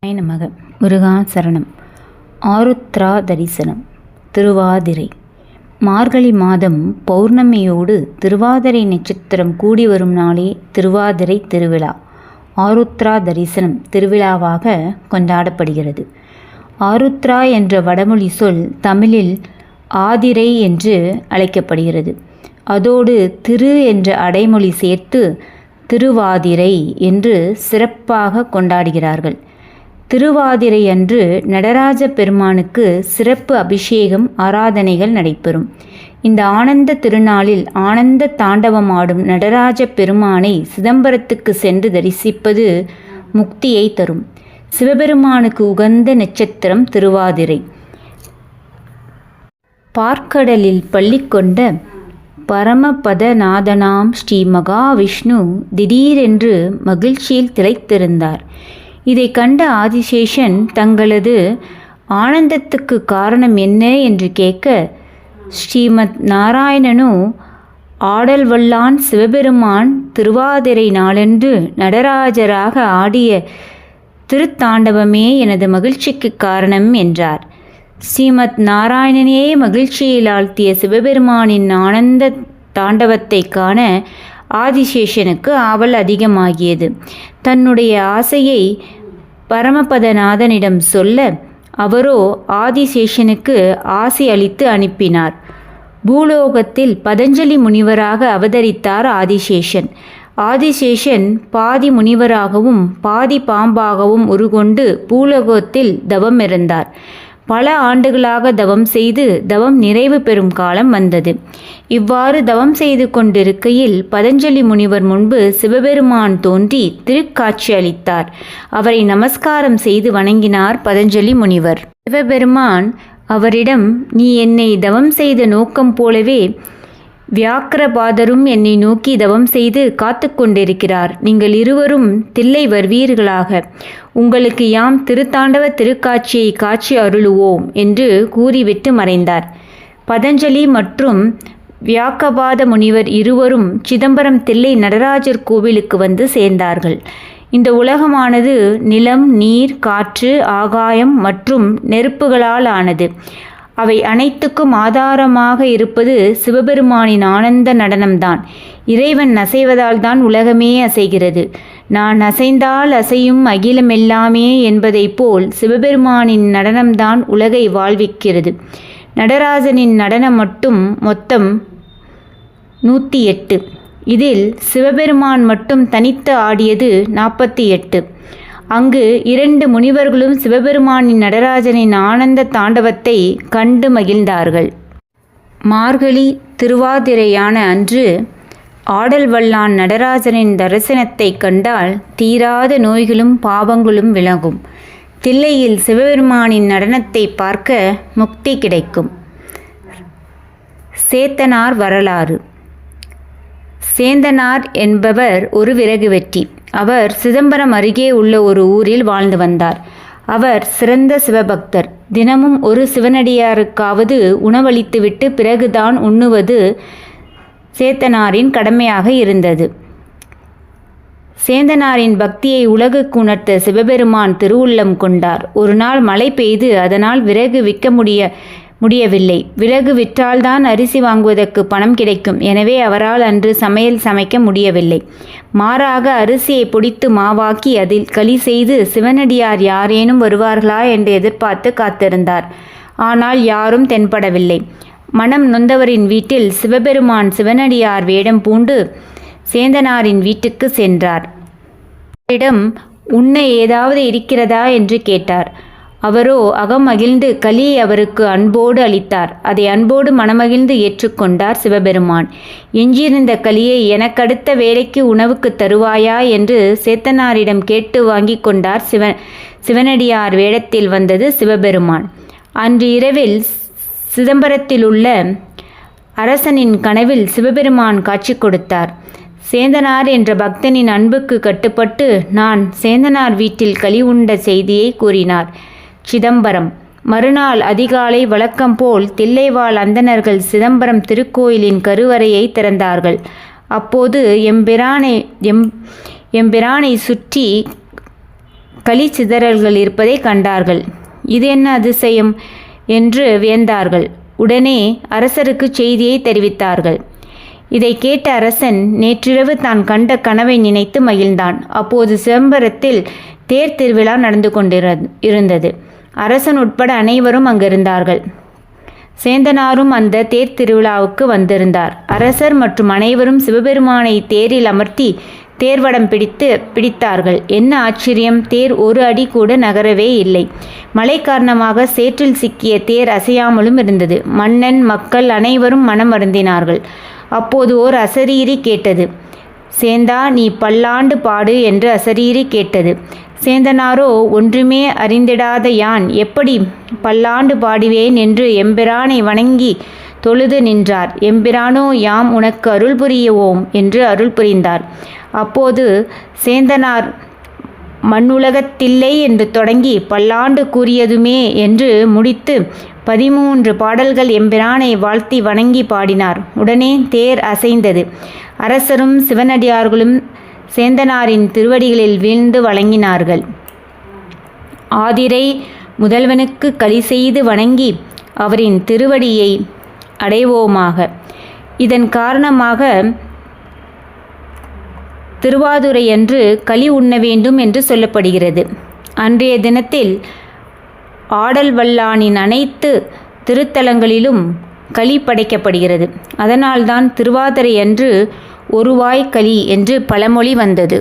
நமக. முருகா சரணம். ஆருத்ரா தரிசனம். திருவாதிரை. மார்கழி மாதம் பௌர்ணமியோடு திருவாதிரை நட்சத்திரம் கூடி வரும் நாளே திருவாதிரை திருவிழா ஆருத்ரா தரிசனம் திருவிழாவாக கொண்டாடப்படுகிறது. ஆருத்ரா என்ற வடமொழி சொல் தமிழில் ஆதிரை என்று அழைக்கப்படுகிறது. அதோடு திரு என்ற அடைமொழி சேர்த்து திருவாதிரை என்று சிறப்பாக கொண்டாடுகிறார்கள். திருவாதிரை அன்று நடராஜ பெருமானுக்கு சிறப்பு அபிஷேகம் ஆராதனைகள் நடைபெறும். இந்த ஆனந்த திருநாளில் ஆனந்த தாண்டவம் ஆடும் நடராஜ பெருமானை சிதம்பரத்துக்கு சென்று தரிசிப்பது முக்தியை தரும். சிவபெருமானுக்கு உகந்த நட்சத்திரம் திருவாதிரை. பார்க்கடலில் பள்ளி கொண்ட பரமபதநாதனாம் ஸ்ரீ மகாவிஷ்ணு திடீரென்று மகிழ்ச்சியில் திளைத்திருந்தார். இதை கண்ட ஆதிசேஷன் தங்களது ஆனந்தத்துக்கு காரணம் என்ன என்று கேட்க, ஸ்ரீமத் நாராயணனு ஆடல் வல்லான் சிவபெருமான் திருவாதிரை நாளன்று நடராஜராக ஆடிய திருத்தாண்டவமே எனது மகிழ்ச்சிக்கு காரணம் என்றார். ஸ்ரீமத் நாராயணனே மகிழ்ச்சியில் ஆழ்த்திய சிவபெருமானின் ஆனந்த தாண்டவத்தை காண ஆதிசேஷனுக்கு ஆவல் அதிகமாகியது. தன்னுடைய ஆசையை பரமபதநாதனிடம் சொல்ல, அவரோ ஆதிசேஷனுக்கு ஆசி அளித்து அனுப்பினார். பூலோகத்தில் பதஞ்சலி முனிவராக அவதரித்தார் ஆதிசேஷன். ஆதிசேஷன் பாதி முனிவராகவும் பாதி பாம்பாகவும் உருகொண்டு பூலோகத்தில் தவம் இருந்தார். பல ஆண்டுகளாக தவம் செய்து தவம் நிறைவு பெறும் காலம் வந்தது. இவ்வாறு தவம் செய்து கொண்டிருக்கையில் பதஞ்சலி முனிவர் முன்பு சிவபெருமான் தோன்றி திருக்காட்சி அளித்தார். அவரை நமஸ்காரம் செய்து வணங்கினார் பதஞ்சலி முனிவர். சிவபெருமான் அவரிடம், நீ என்னை தவம் செய்த நோக்கம் போலவே வியாக்கிரபாதரும் என்னை நோக்கி தவம் செய்து காத்து கொண்டிருக்கிறார். நீங்கள் இருவரும் தில்லை வருவீர்களாக. உங்களுக்கு யாம் திருத்தாண்டவ திருக்காட்சியை காட்சி அருளுவோம் என்று கூறிவிட்டு மறைந்தார். பதஞ்சலி மற்றும் வியாக்கபாத முனிவர் இருவரும் சிதம்பரம் தில்லை நடராஜர் கோவிலுக்கு வந்து சேர்ந்தார்கள். இந்த உலகமானது நிலம், நீர், காற்று, ஆகாயம் மற்றும் நெருப்புகளால் ஆனது. அவை அனைத்துக்கும் ஆதாரமாக இருப்பது சிவபெருமானின் ஆனந்த நடனம்தான். இறைவன் அசைவதால் தான் உலகமே அசைகிறது. நான் அசைந்தால் அசையும் அகிலம் எல்லாமே என்பதைப் போல் சிவபெருமானின் நடனம்தான் உலகை வாழ்விக்கிறது. நடராஜனின் நடனம் மட்டும் மொத்தம் 108. இதில் சிவபெருமான் மட்டும் தனித்து ஆடியது 48. அங்கு 2 முனிவர்களும் சிவபெருமானின் நடராஜனின் ஆனந்த தாண்டவத்தை கண்டு மகிழ்ந்தார்கள். மார்கழி திருவாதிரையான அன்று ஆடல் வல்லான் நடராஜனின் தரிசனத்தை கண்டால் தீராத நோய்களும் பாவங்களும் விலகும். தில்லையில் சிவபெருமானின் நடனத்தை பார்க்க முக்தி கிடைக்கும். சேத்தனார் வரலாறு. சேந்தனார் என்பவர் ஒரு விறகு வெட்டி. அவர் சிதம்பரம் அருகே உள்ள ஒரு ஊரில் வாழ்ந்து வந்தார். அவர் சிறந்த சிவபக்தர். தினமும் ஒரு சிவனடியாருக்காவது உணவளித்துவிட்டு பிறகுதான் உண்ணுவது சேத்தனாரின் கடமையாக இருந்தது. சேந்தனாரின் பக்தியை உலகுக்கு உணர்த்த சிவபெருமான் திருவுள்ளம் கொண்டார். ஒரு நாள் மழை பெய்து அதனால் விறகு விற்க முடியவில்லை. விறகு விற்றால்தான் அரிசி வாங்குவதற்கு பணம் கிடைக்கும். எனவே அவரால் அன்று சமையல் சமைக்க முடியவில்லை. மாறாக அரிசியை பொடித்து மாவாக்கி அதில் களி செய்து சிவனடியார் யாரேனும் வருவார்களா என்று எதிர்பார்த்து காத்திருந்தார். ஆனால் யாரும் தென்படவில்லை. மனம் நொந்தவரின் வீட்டில் சிவபெருமான் சிவனடியார் வேடம் பூண்டு சேந்தனாரின் வீட்டுக்கு சென்றார். அவரிடம் உண்ண ஏதாவது இருக்கிறதா என்று கேட்டார். அவரோ அகமகிழ்ந்து களியை அவருக்கு அன்போடு அளித்தார். அதை அன்போடு மனமகிழ்ந்து ஏற்றுக்கொண்டார் சிவபெருமான். எஞ்சியிருந்த களியை எனக்கடுத்த வேலைக்கு உணவுக்கு தருவாயா என்று சேத்தனாரிடம் கேட்டு வாங்கி கொண்டார். சிவனடியார் வேடத்தில் வந்தது சிவபெருமான். அன்று இரவில் சிதம்பரத்தில் உள்ள அரசனின் கனவில் சிவபெருமான் காட்சி கொடுத்தார். சேந்தனார் என்ற பக்தனின் அன்புக்கு கட்டுப்பட்டு நான் சேந்தனார் வீட்டில் களி உண்ட செய்தியை கூறினார். சிதம்பரம். மறுநாள் அதிகாலை வழக்கம் போல் தில்லைவாழ் அந்தணர்கள் சிதம்பரம் திருக்கோயிலின் கருவறையை திறந்தார்கள். அப்போது எம்பிரானை சுற்றி களி சிதறல்கள் இருப்பதை கண்டார்கள். இது என்ன அதிசயம் என்று வியந்தார்கள். உடனே அரசருக்கு செய்தியை தெரிவித்தார்கள். இதை கேட்ட அரசன் நேற்றிரவு தான் கண்ட கனவை நினைத்து மகிழ்ந்தான். அப்போது சிதம்பரத்தில் தேர் திருவிழா நடந்து கொண்டிருந்தது. அரசன் உட்பட அனைவரும் அங்கிருந்தார்கள். சேந்தனாரும் அந்த தேர் திருவிழாவுக்கு வந்திருந்தார். அரசர் மற்றும் அனைவரும் சிவபெருமானை தேரில் அமர்த்தி தேர்வடம் பிடித்தார்கள். என்ன ஆச்சரியம்! தேர் ஒரு அடி கூட நகரவே இல்லை. மழை காரணமாக சேற்றில் சிக்கிய தேர் அசையாமலும் இருந்தது. மன்னன், மக்கள் அனைவரும் மனம் வருந்தினார்கள். அப்போது ஓர் அசரீரி கேட்டது. சேந்தா, நீ பல்லாண்டு பாடு என்று அசரீரி கேட்டது. சேந்தனாரோ, ஒன்றுமே அறிந்திடாத யான் எப்படி பல்லாண்டு பாடுவேன் என்று எம்பிரானை வணங்கி தொழுது நின்றார். எம்பிரானோ, யாம் உனக்கு அருள் புரியோம் என்று அருள் புரிந்தார். அப்போது சேந்தனார் மண்ணுலகத்தில்லை என்று தொடங்கி பல்லாண்டு கூறியதுமே என்று முடித்து 13 பாடல்கள் எம்பிரானை வாழ்த்தி வணங்கி பாடினார். உடனே தேர் அசைந்தது. அரசரும் சிவனடியார்களும் சேந்தனாரின் திருவடிகளில் வீழ்ந்து வணங்கினார்கள். ஆதிரை முதல்வனுக்கு களி செய்து வணங்கி அவரின் திருவடியை அடைவோமாக. இதன் காரணமாக திருவாதுரையன்று களி உண்ண வேண்டும் என்று சொல்லப்படுகிறது. அன்றைய தினத்தில் ஆடல் வல்லானின் அனைத்து திருத்தலங்களிலும் களி படைக்கப்படுகிறது. அதனால்தான் திருவாதிரை அன்று ஒருவாய் களி என்று பழமொழி வந்தது.